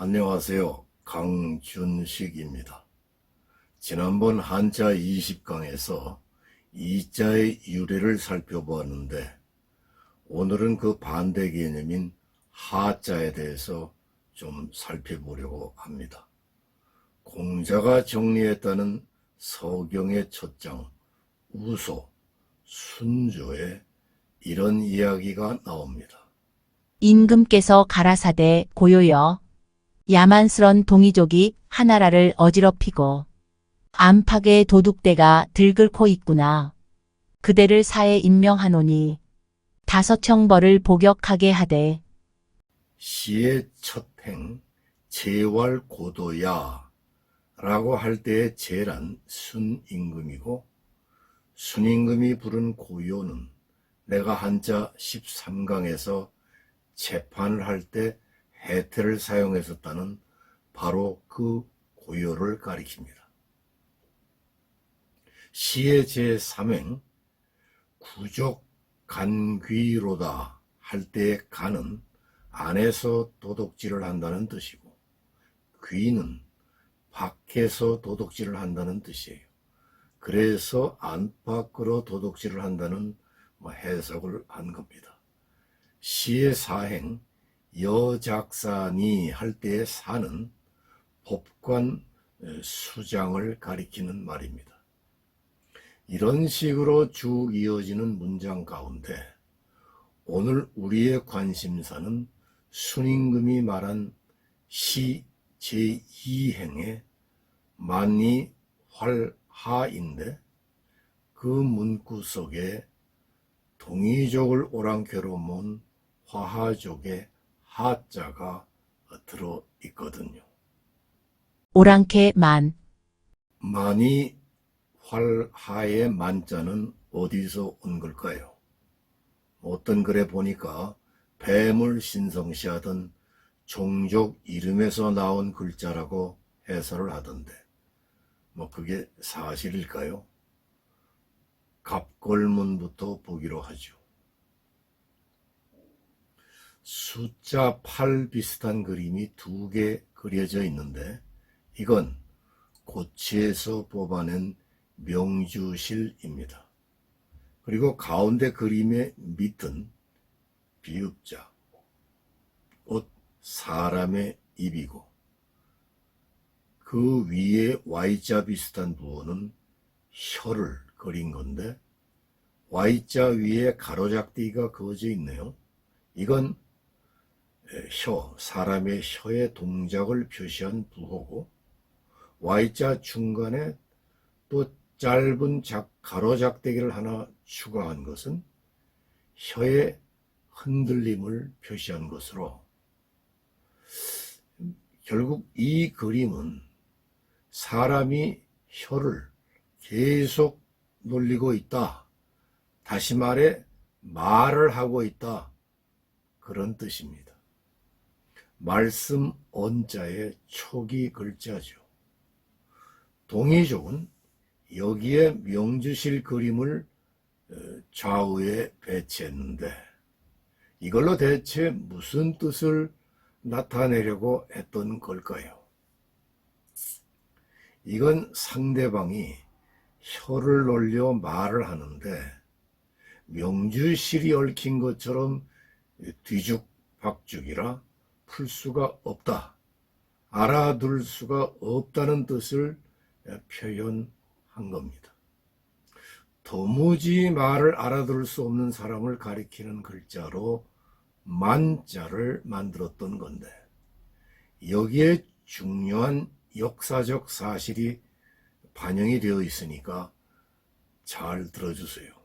안녕하세요. 강준식입니다. 지난번 한자 20강에서 이자의 유래를 살펴보았는데 오늘은 그 반대 개념인 하자에 대해서 좀 살펴보려고 합니다. 공자가 정리했다는 서경의 첫 장 우소, 순조에 이런 이야기가 나옵니다. 임금께서 가라사대 고요여 야만스런 동이족이 하나라를 어지럽히고 안팎의 도둑대가 들끓고 있구나. 그대를 사에 임명하노니 다섯형벌을 복역하게 하되 시의 첫 행 제왈고도야 라고 할 때의 제란 순임금이고 순임금이 부른 고요는 내가 한자 13강에서 재판을 할 때 해태를 사용했었다는 바로 그 고요를 가리킵니다. 시의 제3행 구족 간귀로다 할 때의 간은 안에서 도둑질을 한다는 뜻이고 귀는 밖에서 도둑질을 한다는 뜻이에요. 그래서 안팎으로 도둑질을 한다는 해석을 한 겁니다. 시의 사행 여작사니 할 때의 사는 법관 수장을 가리키는 말입니다. 이런 식으로 쭉 이어지는 문장 가운데 오늘 우리의 관심사는 순임금이 말한 시 제2행의 만이 활하인데 그 문구 속에 동이족을 오랑캐로 몬 화하족의 하자가 들어있거든요. 오랑캐 만, 만이 활하의 만자는 어디서 온 걸까요? 어떤 글에 보니까 뱀을 신성시하던 종족 이름에서 나온 글자라고 해설을 하던데 그게 사실일까요? 갑골문부터 보기로 하죠. 숫자 8 비슷한 그림이 두 개 그려져 있는데 이건 고치에서 뽑아낸 명주실입니다. 그리고 가운데 그림의 밑은 비읍자, 옷 사람의 입이고 그 위에 Y자 비슷한 부호는 혀를 그린 건데 Y자 위에 가로작대기가 그어져 있네요. 이건 사람의 혀의 동작을 표시한 부호고 Y자 중간에 또 짧은 가로작대기를 하나 추가한 것은 혀의 흔들림을 표시한 것으로 결국 이 그림은 사람이 혀를 계속 놀리고 있다. 다시 말해 말을 하고 있다. 그런 뜻입니다. 말씀 언자의 초기 글자죠. 동이족은 여기에 명주실 그림을 좌우에 배치했는데 이걸로 대체 무슨 뜻을 나타내려고 했던 걸까요? 이건 상대방이 혀를 놀려 말을 하는데 명주실이 얽힌 것처럼 뒤죽박죽이라 풀 수가 없다. 알아둘 수가 없다는 뜻을 표현한 겁니다. 도무지 말을 알아들을 수 없는 사람을 가리키는 글자로 만자를 만들었던 건데 여기에 중요한 역사적 사실이 반영이 되어 있으니까 잘 들어주세요.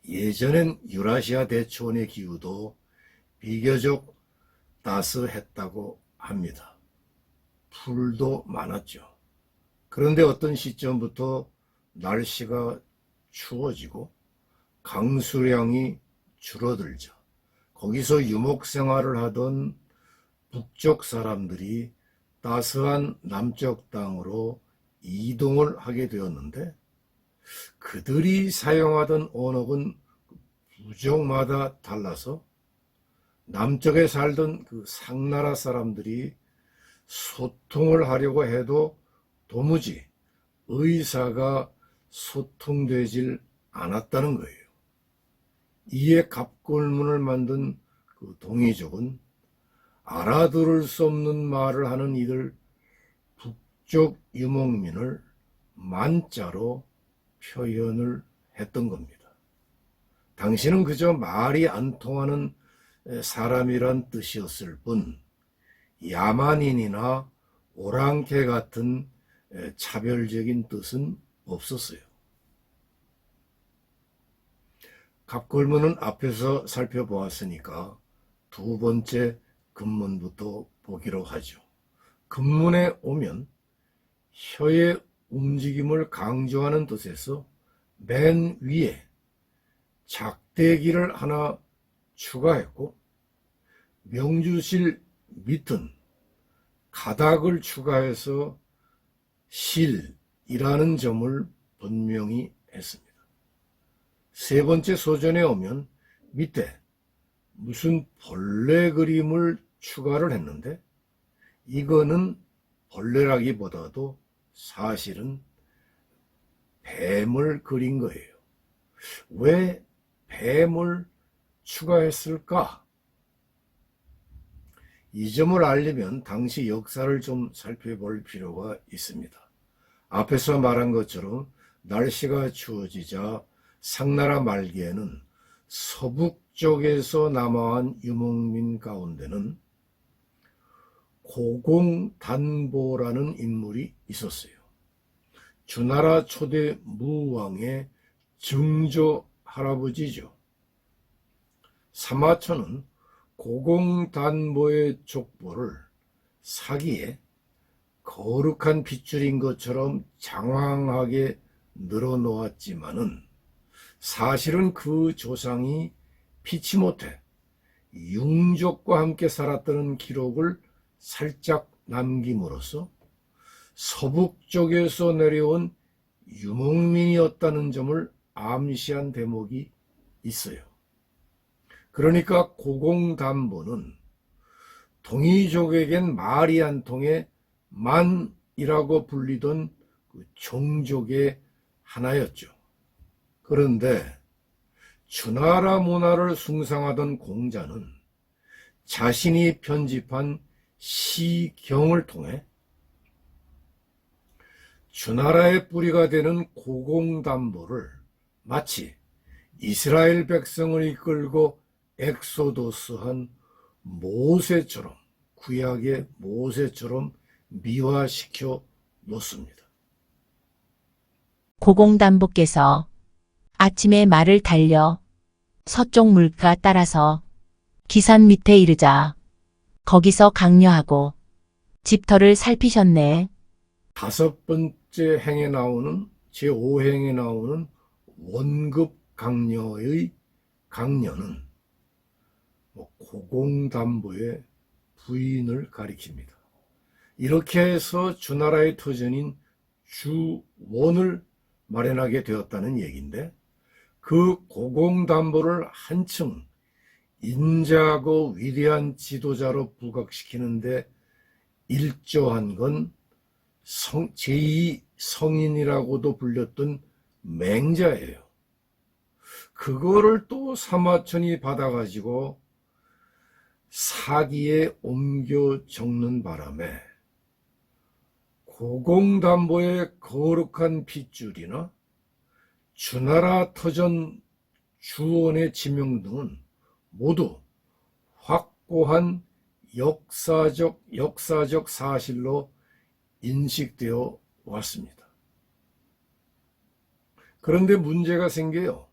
예전엔 유라시아 대초원의 기후도 비교적 따스했다고 합니다. 풀도 많았죠. 그런데 어떤 시점부터 날씨가 추워지고 강수량이 줄어들자 거기서 유목 생활을 하던 북쪽 사람들이 따스한 남쪽 땅으로 이동을 하게 되었는데 그들이 사용하던 언어는 부족마다 달라서 남쪽에 살던 그 상나라 사람들이 소통을 하려고 해도 도무지 의사가 소통되질 않았다는 거예요. 이에 갑골문을 만든 그 동이족은 알아들을 수 없는 말을 하는 이들 북쪽 유목민을 만자로 표현을 했던 겁니다. 당신은 그저 말이 안 통하는 사람이란 뜻이었을 뿐 야만인이나 오랑캐 같은 차별적인 뜻은 없었어요. 갑골문은 앞에서 살펴보았으니까 두 번째 금문부터 보기로 하죠. 금문에 오면 혀의 움직임을 강조하는 뜻에서 맨 위에 작대기를 하나 추가했고 명주실 밑은 가닥을 추가해서 실이라는 점을 분명히 했습니다. 세 번째 소전에 오면 밑에 무슨 벌레 그림을 추가를 했는데 이거는 벌레라기보다도 사실은 뱀을 그린 거예요. 왜 뱀을 추가했을까? 이 점을 알려면 당시 역사를 좀 살펴볼 필요가 있습니다. 앞에서 말한 것처럼 날씨가 추워지자 상나라 말기에는 서북쪽에서 남하한 유목민 가운데는 고공단보라는 인물이 있었어요. 주나라 초대 무왕의 증조 할아버지죠. 사마천은 고공단보의 족보를 사기에 거룩한 핏줄인 것처럼 장황하게 늘어놓았지만은 사실은 그 조상이 피치 못해 융족과 함께 살았다는 기록을 살짝 남김으로써 서북쪽에서 내려온 유목민이었다는 점을 암시한 대목이 있어요. 그러니까 고공단보는 동이족에겐 말이 안 통해 만이라고 불리던 그 종족의 하나였죠. 그런데 주나라 문화를 숭상하던 공자는 자신이 편집한 시경을 통해 주나라의 뿌리가 되는 고공단보를 마치 이스라엘 백성을 이끌고 엑소도스한 모세처럼, 구약의 모세처럼 미화시켜 놓습니다. 고공단보께서 아침에 말을 달려 서쪽 물가 따라서 기산 밑에 이르자 거기서 강려하고 집터를 살피셨네. 다섯 번째 행에 나오는 제5행에 나오는 원급 강려의 강려는 고공단보의 부인을 가리킵니다. 이렇게 해서 주나라의 터전인 주원을 마련하게 되었다는 얘기인데 그 고공단보를 한층 인자하고 위대한 지도자로 부각시키는데 일조한 건 제2성인이라고도 불렸던 맹자예요. 그거를 또 사마천이 받아가지고 사기에 옮겨 적는 바람에 고공단보의 거룩한 핏줄이나 주나라 터전 주원의 지명 등은 모두 확고한 역사적 사실로 인식되어 왔습니다. 그런데 문제가 생겨요.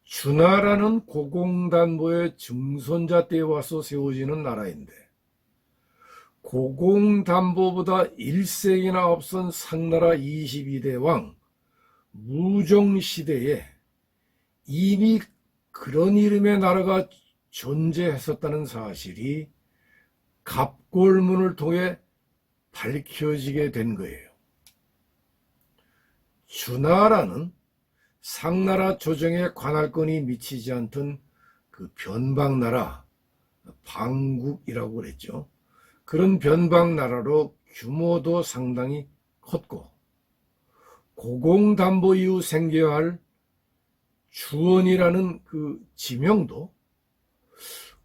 주나라는 고공단보의 증손자 때에 와서 세워지는 나라인데 고공단보보다 1세기나 앞선 상나라 22대 왕 무종시대에 이미 그런 이름의 나라가 존재했었다는 사실이 갑골문을 통해 밝혀지게 된 거예요. 주나라는 상나라 조정에 관할권이 미치지 않던 그 변방나라 방국이라고 그랬죠. 그런 변방 나라로 규모도 상당히 컸고 고공담보 이후 생겨야 할 주원이라는 그 지명도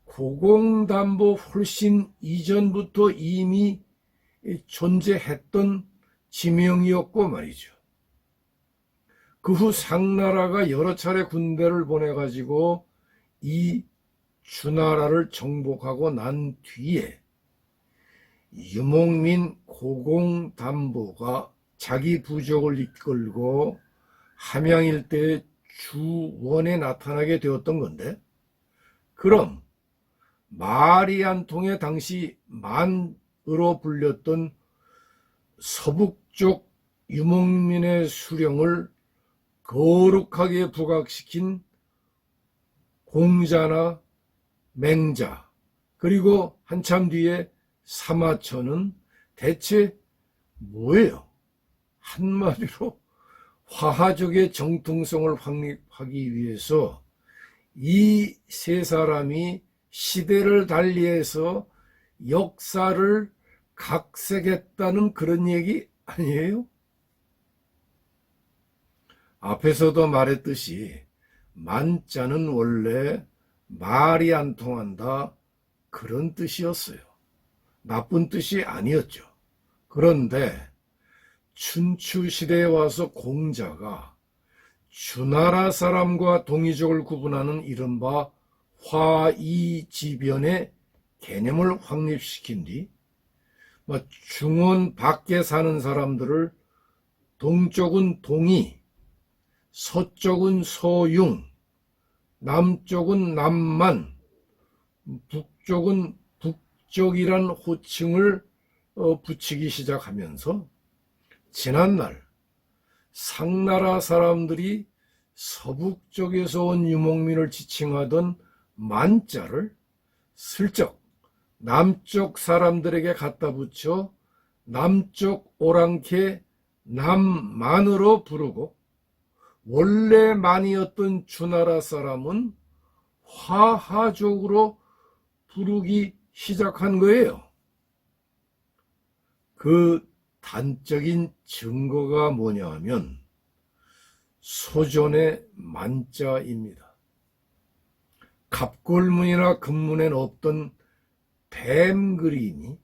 고공담보 훨씬 이전부터 이미 존재했던 지명이었고 말이죠. 그 후 상나라가 여러 차례 군대를 보내가지고 이 주나라를 정복하고 난 뒤에 유목민 고공담보가 자기 부족을 이끌고 함양 일대의 주원에 나타나게 되었던 건데, 그럼 말이 안 통해 당시 만으로 불렸던 서북쪽 유목민의 수령을 거룩하게 부각시킨 공자나 맹자, 그리고 한참 뒤에 사마천은 대체 뭐예요? 한마디로 화하족의 정통성을 확립하기 위해서 이 세 사람이 시대를 달리해서 역사를 각색했다는 그런 얘기 아니에요? 앞에서도 말했듯이 만자는 원래 말이 안 통한다 그런 뜻이었어요. 나쁜 뜻이 아니었죠. 그런데 춘추 시대에 와서 공자가 주나라 사람과 동이족을 구분하는 이른바 화이지변의 개념을 확립시킨 뒤 중원 밖에 사는 사람들을 동쪽은 동이, 서쪽은 서융, 남쪽은 남만, 북쪽은 북쪽이란 호칭을 붙이기 시작하면서 지난날 상나라 사람들이 서북쪽에서 온 유목민을 지칭하던 만자를 슬쩍 남쪽 사람들에게 갖다 붙여 남쪽 오랑캐 남만으로 부르고 원래 만이었던 주나라 사람은 화하족으로 부르기 시작한 거예요. 그 단적인 증거가 뭐냐 하면 소전의 만자입니다. 갑골문이나 금문엔 없던 뱀 그림이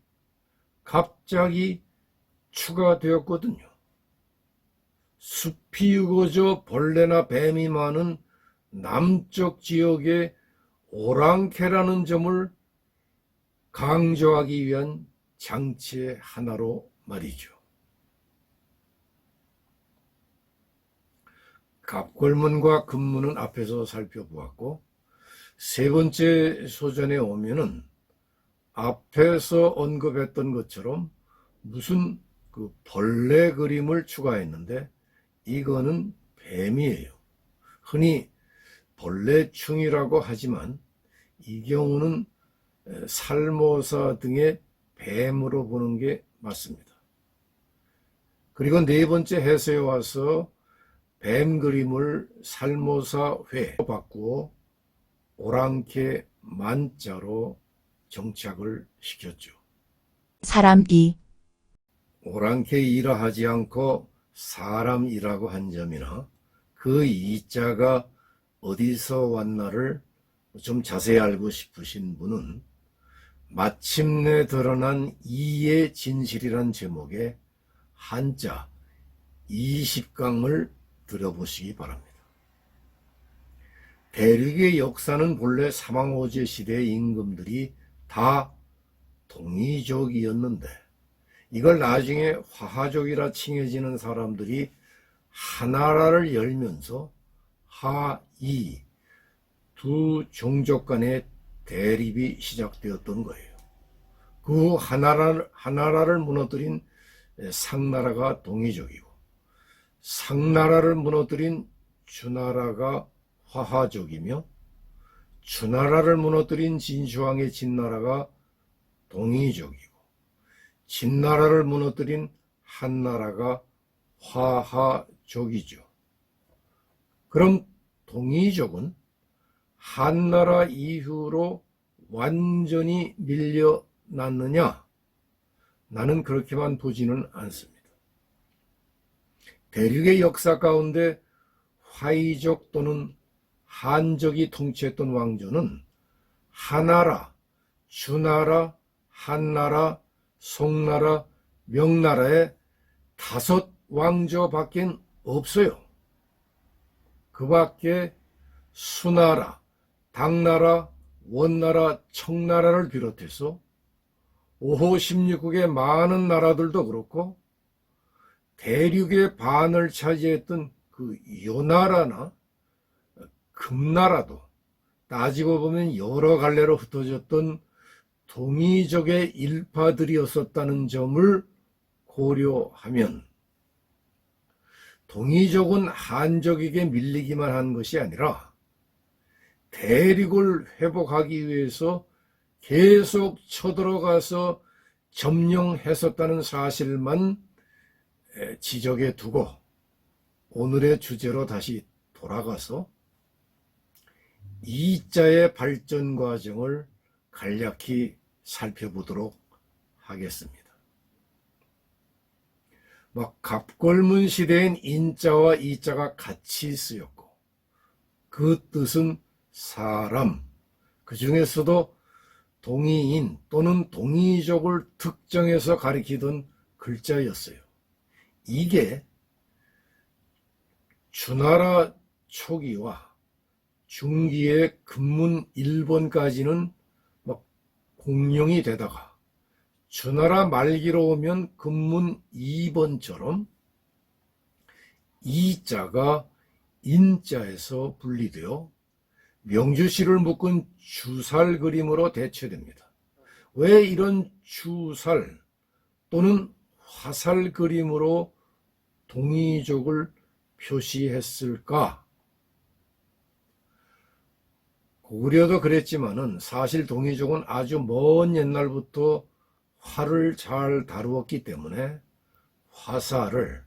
갑자기 추가되었거든요. 숲이 우거져 벌레나 뱀이 많은 남쪽 지역에 오랑캐라는 점을 강조하기 위한 장치의 하나로 말이죠. 갑골문과 금문은 앞에서 살펴보았고, 세 번째 소전에 오면은 앞에서 언급했던 것처럼 무슨 그 벌레 그림을 추가했는데 이거는 뱀이에요. 흔히 벌레충이라고 하지만 이 경우는 살모사 등의 뱀으로 보는 게 맞습니다. 그리고 네 번째 해서에 와서 뱀 그림을 살모사회로 바꾸어 오랑캐 만자로 정착을 시켰죠. 사람이 오랑캐이라 하지 않고 사람이라고 한 점이나 그 이자가 어디서 왔나를 좀 자세히 알고 싶으신 분은 마침내 드러난 이의 진실이란 제목의 한자 20강을 들어보시기 바랍니다. 대륙의 역사는 본래 사망오제 시대의 임금들이 다 동이족이었는데 이걸 나중에 화하족이라 칭해지는 사람들이 하나라를 열면서 하이 두 종족 간의 대립이 시작되었던 거예요. 그 후 하나라를 무너뜨린 상나라가 동이족이고 상나라를 무너뜨린 주나라가 화하족이며 주나라를 무너뜨린 진시황의 진나라가 동이족이고 진나라를 무너뜨린 한나라가 화하족이죠. 그럼 동이족은 한나라 이후로 완전히 밀려났느냐? 나는 그렇게만 보지는 않습니다. 대륙의 역사 가운데 화이족 또는 한족이 통치했던 왕조는 하나라, 주나라, 한나라, 송나라, 명나라의 5 왕조밖에 없어요. 그 밖에 수나라, 당나라, 원나라, 청나라를 비롯해서 5호 16국의 많은 나라들도 그렇고 대륙의 반을 차지했던 그 요나라나 금나라도 따지고 보면 여러 갈래로 흩어졌던 동이족의 일파들이었었다는 점을 고려하면 동이족은 한족에게 밀리기만 한 것이 아니라 대륙을 회복하기 위해서 계속 쳐들어가서 점령했었다는 사실만 지적해 두고 오늘의 주제로 다시 돌아가서 이자의 발전 과정을 간략히 살펴보도록 하겠습니다. 갑골문 시대엔 인자와 이자가 같이 쓰였고 그 뜻은 사람, 그 중에서도 동이인 또는 동이족을 특정해서 가리키던 글자였어요. 이게 주나라 초기와 중기의 금문 1번까지는 공용이 되다가 주나라 말기로 오면 금문 2번처럼 이자가 인자에서 분리되어 명주시를 묶은 주살 그림으로 대체됩니다. 왜 이런 주살 또는 화살 그림으로 동이족을 표시했을까? 고구려도 그랬지만은 사실 동이족은 아주 먼 옛날부터 활을 잘 다루었기 때문에 화살을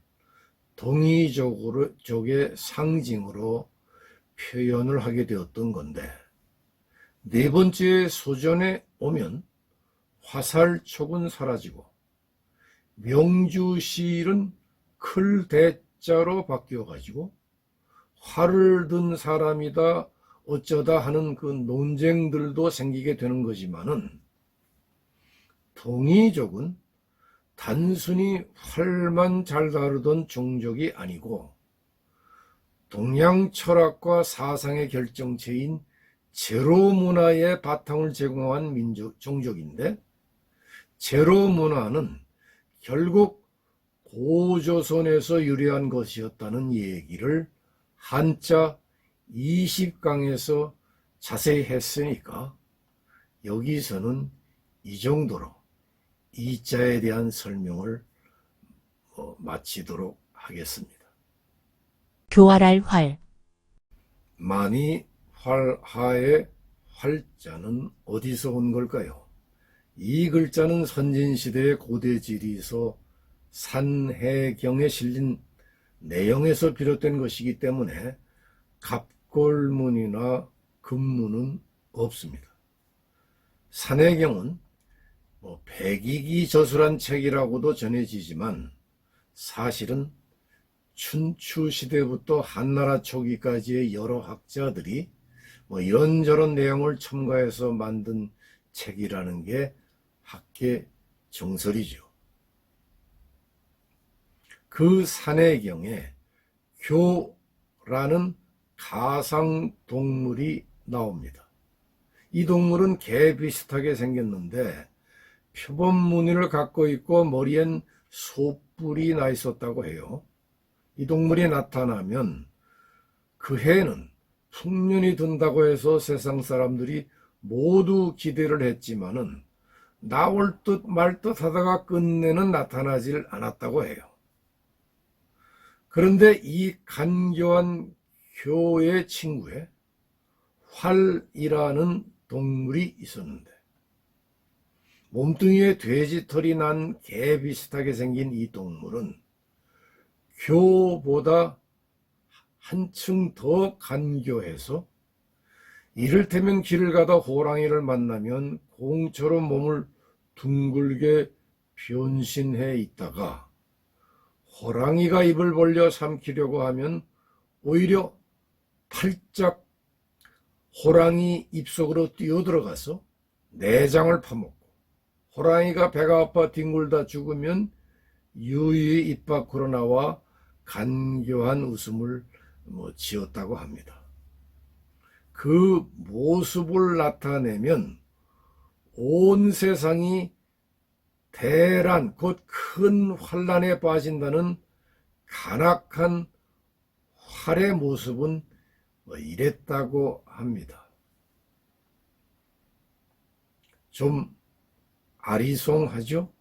동이족의 상징으로 표현을 하게 되었던 건데, 4번째 소전에 오면 화살촉은 사라지고 명주실은 클 대자로 바뀌어가지고 활을 든 사람이다 어쩌다 하는 그 논쟁들도 생기게 되는 거지만은 동이족은 단순히 활만 잘 다루던 종족이 아니고 동양 철학과 사상의 결정체인 제로 문화의 바탕을 제공한 종족인데, 제로 문화는 결국 고조선에서 유래한 것이었다는 얘기를 한자 20강에서 자세히 했으니까 여기서는 이 정도로 이자에 대한 설명을 마치도록 하겠습니다. 교활할 활, 만이 활하의 활자는 어디서 온 걸까요? 이 글자는 선진시대의 고대 지리서 산해경에 실린 내용에서 비롯된 것이기 때문에 갑골문이나 금문은 없습니다. 산해경은 백이기 저술한 책이라고도 전해지지만 사실은 춘추시대부터 한나라 초기까지의 여러 학자들이 이런저런 내용을 첨가해서 만든 책이라는 게 학계 정설이죠. 그 산해경에 교라는 가상동물이 나옵니다. 이 동물은 개 비슷하게 생겼는데 표범무늬를 갖고 있고 머리엔 소뿔이 나 있었다고 해요. 이 동물이 나타나면 그 해에는 풍년이 든다고 해서 세상 사람들이 모두 기대를 했지만은 나올 듯 말 듯 하다가 끝내는 나타나질 않았다고 해요. 그런데 이 간교한 교의 친구에 활이라는 동물이 있었는데 몸뚱이에 돼지털이 난 개 비슷하게 생긴 이 동물은 교보다 한층 더 간교해서 이를테면 길을 가다 호랑이를 만나면 공처럼 몸을 둥글게 변신해 있다가 호랑이가 입을 벌려 삼키려고 하면 오히려 팔짝 호랑이 입속으로 뛰어들어가서 내장을 파먹고, 호랑이가 배가 아파 뒹굴다 죽으면 유유히 입 밖으로 나와 간교한 웃음을 지었다고 합니다. 그 모습을 나타내면 온 세상이 대란, 곧 큰 환란에 빠진다는 간악한 활의 모습은 이랬다고 합니다. 좀 아리송하죠?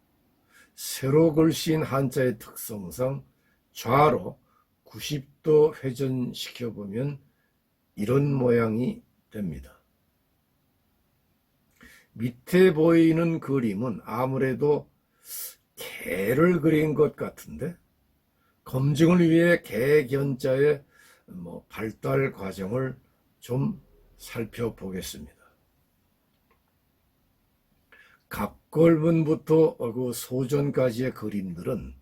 세로 글씨인 한자의 특성상 좌로 90도 회전시켜보면 이런 모양이 됩니다. 밑에 보이는 그림은 아무래도 개를 그린 것 같은데, 검증을 위해 개견자의 발달 과정을 좀 살펴보겠습니다. 갑골문부터 그 소전까지의 그림들은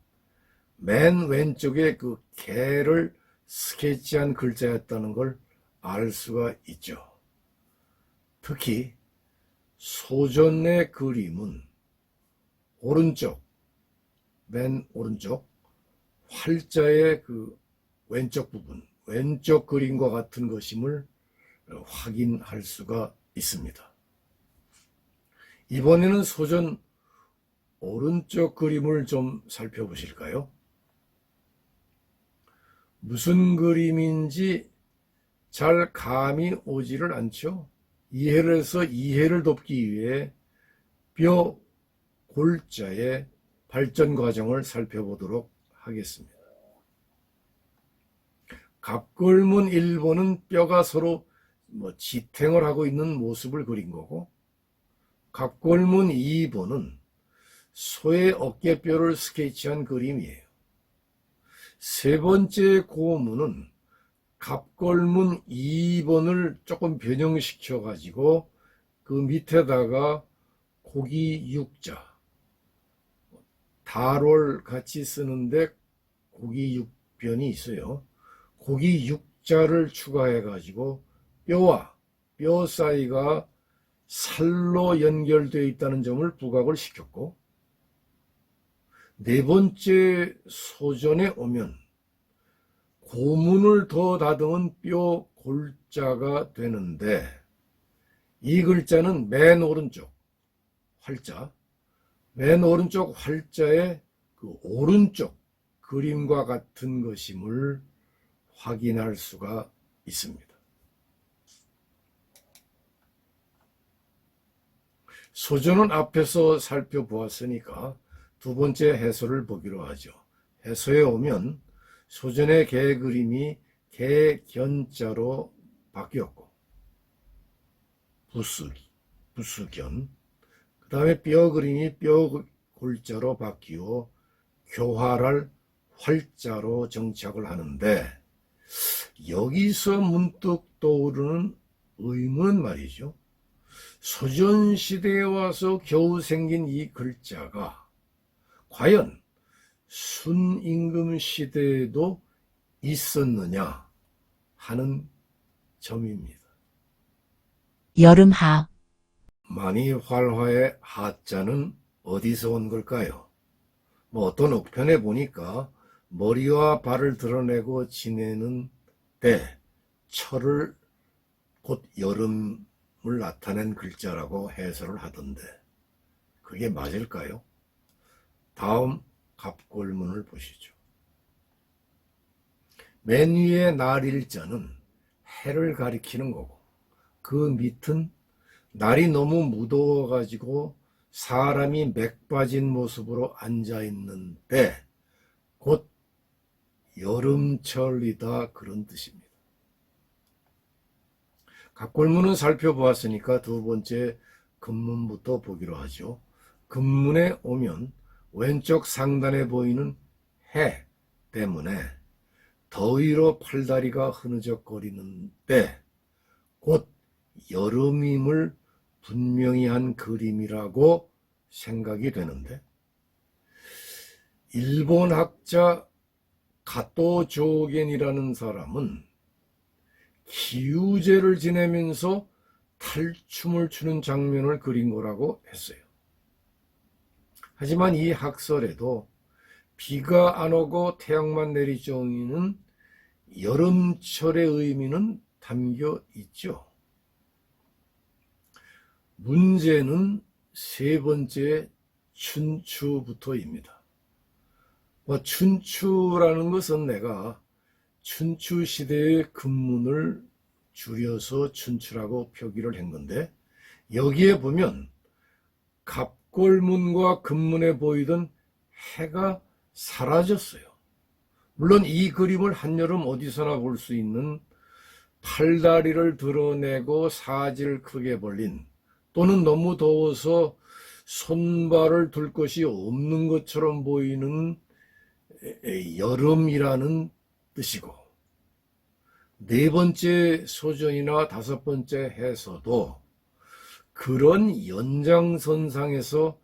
맨 왼쪽에 그 개를 스케치한 글자였다는 걸 알 수가 있죠. 특히 소전의 그림은 오른쪽, 맨 오른쪽 활자의 그 왼쪽 부분, 왼쪽 그림과 같은 것임을 확인할 수가 있습니다. 이번에는 소전 오른쪽 그림을 좀 살펴보실까요? 무슨 그림인지 잘 감이 오지를 않죠. 이해를 해서 이해를 돕기 위해 뼈 골자의 발전 과정을 살펴보도록 하겠습니다. 갑골문 1번은 뼈가 서로 지탱을 하고 있는 모습을 그린 거고, 갑골문 2번은 소의 어깨뼈를 스케치한 그림이에요. 세 번째 고문은 갑골문 2번을 조금 변형시켜 가지고 그 밑에다가 고기 육자, 달월 같이 쓰는데 고기 육변이 있어요. 고기 육자를 추가해 가지고 뼈와 뼈 사이가 살로 연결되어 있다는 점을 부각을 시켰고, 네 번째 소전에 오면 고문을 더 다듬은 뼈 골자가 되는데, 이 글자는 맨 오른쪽 활자, 맨 오른쪽 활자의 그 오른쪽 그림과 같은 것임을 확인할 수가 있습니다. 소전은 앞에서 살펴보았으니까 두 번째 해설을 보기로 하죠. 해설에 오면 소전의 개 그림이 개견자로 바뀌었고, 부수견, 그 다음에 뼈 그림이 뼈 골자로 바뀌어 교활할 활자로 정착을 하는데, 여기서 문득 떠오르는 의문은 말이죠. 소전시대에 와서 겨우 생긴 이 글자가 과연 순임금 시대에도 있었느냐 하는 점입니다. 여름하, 만이활화의 하자는 어디서 온 걸까요? 어떤 옥편에 보니까 머리와 발을 드러내고 지내는 때 철을, 곧 여름을 나타낸 글자라고 해설을 하던데, 그게 맞을까요? 다음 갑골문을 보시죠. 맨 위에 날일자는 해를 가리키는 거고, 그 밑은 날이 너무 무더워가지고 사람이 맥 빠진 모습으로 앉아있는데 곧 여름철이다, 그런 뜻입니다. 갑골문은 살펴보았으니까 두 번째 금문부터 보기로 하죠. 금문에 오면 왼쪽 상단에 보이는 해 때문에 더위로 팔다리가 흐느적거리는데 곧 여름임을 분명히 한 그림이라고 생각이 되는데, 일본 학자 가토 조겐이라는 사람은 기우제를 지내면서 탈춤을 추는 장면을 그린 거라고 했어요. 하지만 이 학설에도 비가 안 오고 태양만 내리쬐는 여름철의 의미는 담겨 있죠. 문제는 세 번째 춘추부터입니다. 춘추라는 것은 내가 춘추 시대의 근문을 줄여서 춘추라고 표기를 한 건데, 여기에 보면 갑골문과 근문에 보이던 해가 사라졌어요. 물론 이 그림을 한여름 어디서나 볼 수 있는 팔다리를 드러내고 사지를 크게 벌린, 또는 너무 더워서 손발을 둘 곳이 없는 것처럼 보이는 여름이라는 뜻이고, 네 번째 소전이나 다섯 번째 해서도 그런 연장선상에서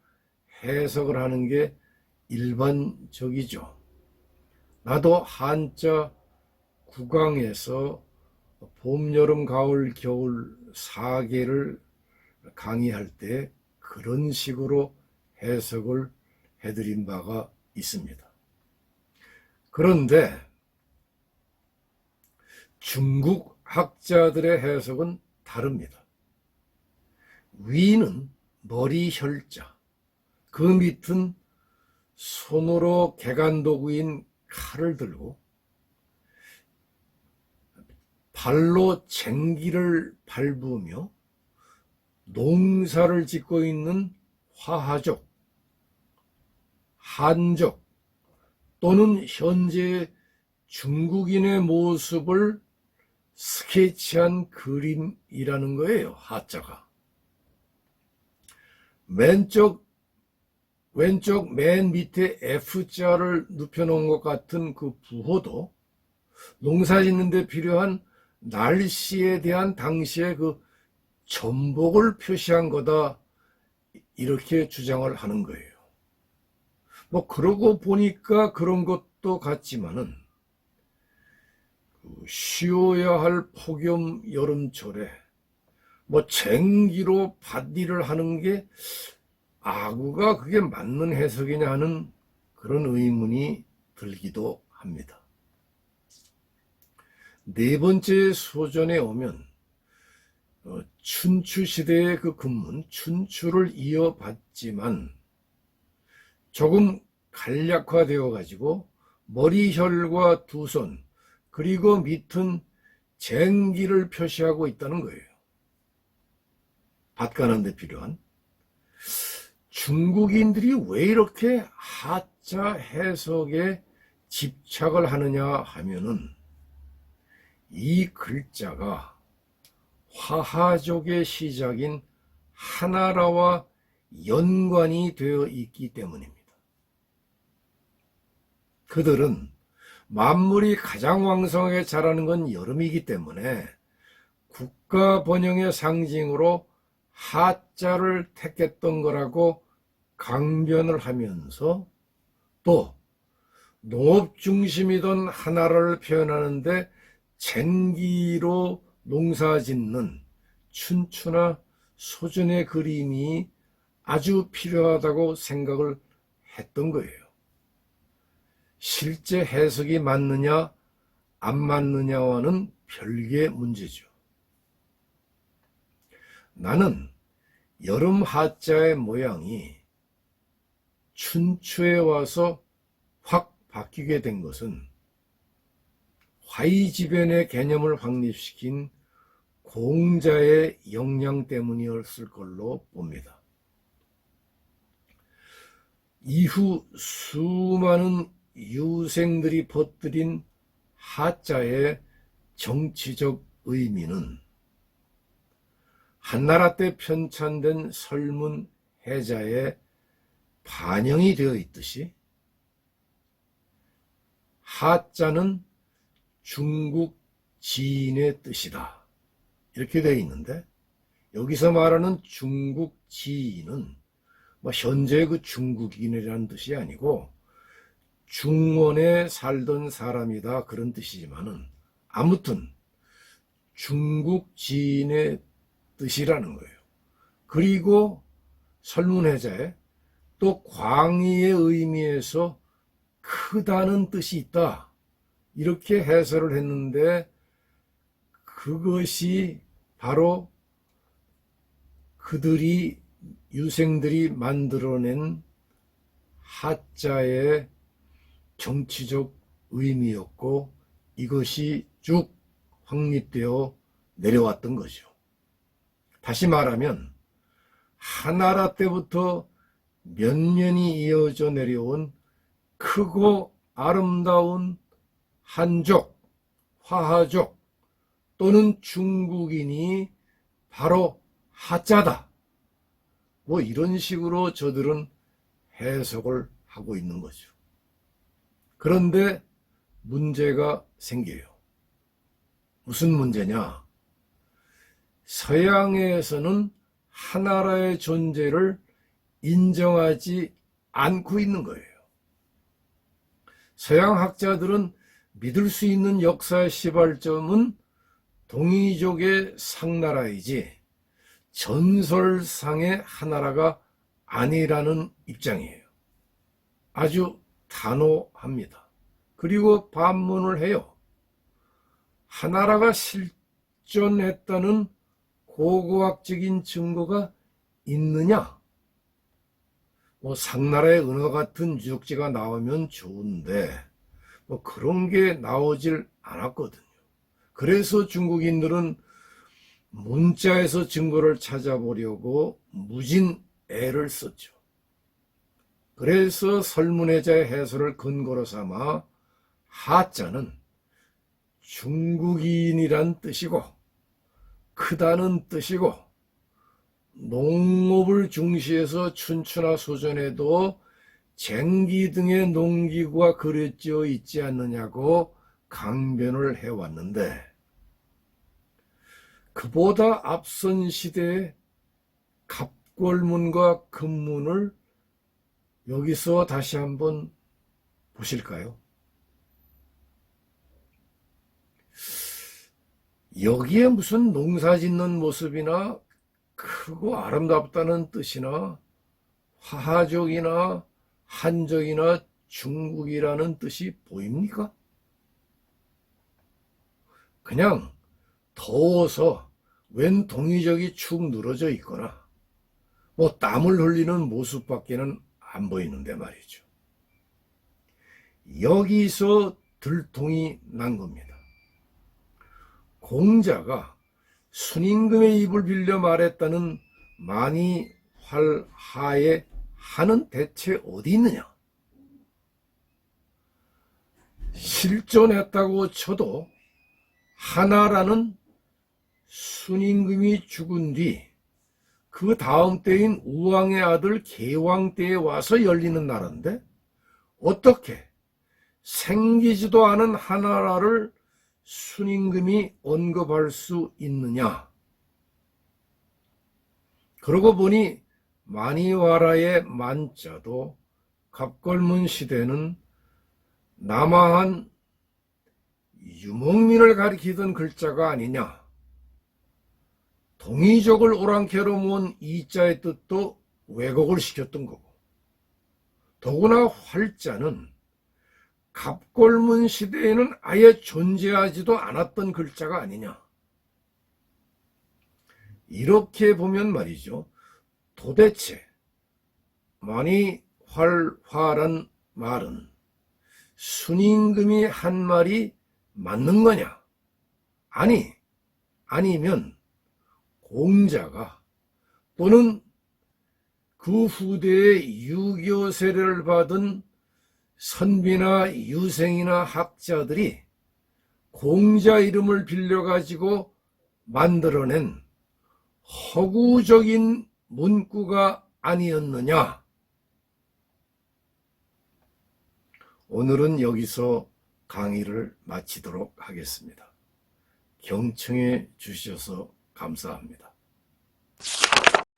해석을 하는 게 일반적이죠. 나도 한자 국강에서 봄, 여름, 가을, 겨울 4개를 강의할 때 그런 식으로 해석을 해드린 바가 있습니다. 그런데 중국 학자들의 해석은 다릅니다. 위는 머리 혈자, 그 밑은 손으로 개간도구인 칼을 들고 발로 쟁기를 밟으며 농사를 짓고 있는 화하족, 한족 또는 현재 중국인의 모습을 스케치한 그림이라는 거예요, 하자가. 왼쪽 맨 밑에 F자를 눕혀놓은 것 같은 그 부호도 농사 짓는 데 필요한 날씨에 대한 당시의 그 전복을 표시한 거다, 이렇게 주장을 하는 거예요. 그러고 보니까 그런 것도 같지만은, 쉬어야 할 폭염 여름철에 쟁기로 밭일을 하는 게 아구가 그게 맞는 해석이냐 하는 그런 의문이 들기도 합니다. 네 번째 소전에 오면 춘추 시대의 그 근문 춘추를 이어받지만 조금 간략화되어 가지고 머리혈과 두 손 그리고 밑은 쟁기를 표시하고 있다는 거예요. 밭 가는 데 필요한. 중국인들이 왜 이렇게 하자 해석에 집착을 하느냐 하면은, 이 글자가 화하족의 시작인 하나라와 연관이 되어 있기 때문입니다. 그들은 만물이 가장 왕성하게 자라는 건 여름이기 때문에 국가 번영의 상징으로 하자를 택했던 거라고 강변을 하면서, 또 농업 중심이던 하나라를 표현하는데 쟁기로 농사짓는 춘추나 소전의 그림이 아주 필요하다고 생각을 했던 거예요. 실제 해석이 맞느냐 안 맞느냐와는 별개의 문제죠. 나는 여름 하자의 모양이 춘추에 와서 확 바뀌게 된 것은 화이지변의 개념을 확립시킨 공자의 영향 때문이었을 걸로 봅니다. 이후 수많은 유생들이 퍼뜨린 하자의 정치적 의미는 한나라 때 편찬된 설문 해자에 반영이 되어 있듯이, 하자는 중국 지인의 뜻이다, 이렇게 되어 있는데, 여기서 말하는 중국 지인은 현재 그 중국인이라는 뜻이 아니고 중원에 살던 사람이다 그런 뜻이지만은 아무튼 중국 지인의 뜻이라는 거예요. 그리고 설문해자에 또 광의의 의미에서 크다는 뜻이 있다 이렇게 해설을 했는데 그것이 바로 그들이 유생들이 만들어낸 하자의 정치적 의미였고 이것이 쭉 확립되어 내려왔던 거죠. 다시 말하면 하나라 때부터 몇 년이 이어져 내려온 크고 아름다운 한족, 화하족 또는 중국인이 바로 하자다. 이런 식으로 저들은 해석을 하고 있는 거죠. 그런데 문제가 생겨요. 무슨 문제냐? 서양에서는 하나라의 존재를 인정하지 않고 있는 거예요. 서양 학자들은 믿을 수 있는 역사의 시발점은 동이족의 상나라이지 전설상의 하나라가 아니라는 입장이에요. 아주 단호합니다. 그리고 반문을 해요. 하나라가 실존했다는 고고학적인 증거가 있느냐? 상나라의 은화 같은 유적지가 나오면 좋은데 그런 게 나오질 않았거든요. 그래서 중국인들은 문자에서 증거를 찾아보려고 무진 애를 썼죠. 그래서 설문해자의 해설을 근거로 삼아 하자는 중국인이란 뜻이고 크다는 뜻이고 농업을 중시해서 춘추나 소전에도 쟁기 등의 농기구가 그려져 있지 않느냐고 강변을 해왔는데 그보다 앞선 시대의 갑골문과 금문을 여기서 다시 한번 보실까요? 여기에 무슨 농사 짓는 모습이나 크고 아름답다는 뜻이나 화하족이나 한족이나 중국이라는 뜻이 보입니까? 그냥 더워서 웬 동이족이 축 늘어져 있거나 땀을 흘리는 모습밖에는 안 보이는데 말이죠. 여기서 들통이 난 겁니다. 공자가 순임금의 입을 빌려 말했다는 만이활하의 하는 대체 어디 있느냐? 실존했다고 쳐도 하나라는 순임금이 죽은 뒤 그 다음 때인 우왕의 아들 계왕 때에 와서 열리는 나라인데 어떻게 생기지도 않은 하나라를 순임금이 언급할 수 있느냐? 그러고 보니 만이와라의 만자도 갑골문 시대는 남아한 유목민을 가리키던 글자가 아니냐? 동이족을 오랑캐로 모은 이자의 뜻도 왜곡을 시켰던 거고 더구나 활자는 갑골문 시대에는 아예 존재하지도 않았던 글자가 아니냐. 이렇게 보면 말이죠. 도대체 만이활화란 말은 순임금이 한 말이 맞는 거냐? 아니면 공자가 또는 그 후대에 유교 세례를 받은 선비나 유생이나 학자들이 공자 이름을 빌려가지고 만들어낸 허구적인 문구가 아니었느냐. 오늘은 여기서 강의를 마치도록 하겠습니다. 경청해 주셔서 감사합니다.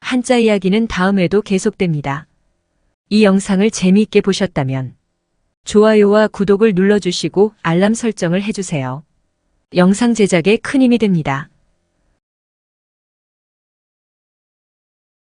한자 이야기는 다음에도 계속됩니다. 이 영상을 재미있게 보셨다면 좋아요와 구독을 눌러주시고 알람 설정을 해주세요. 영상 제작에 큰 힘이 됩니다.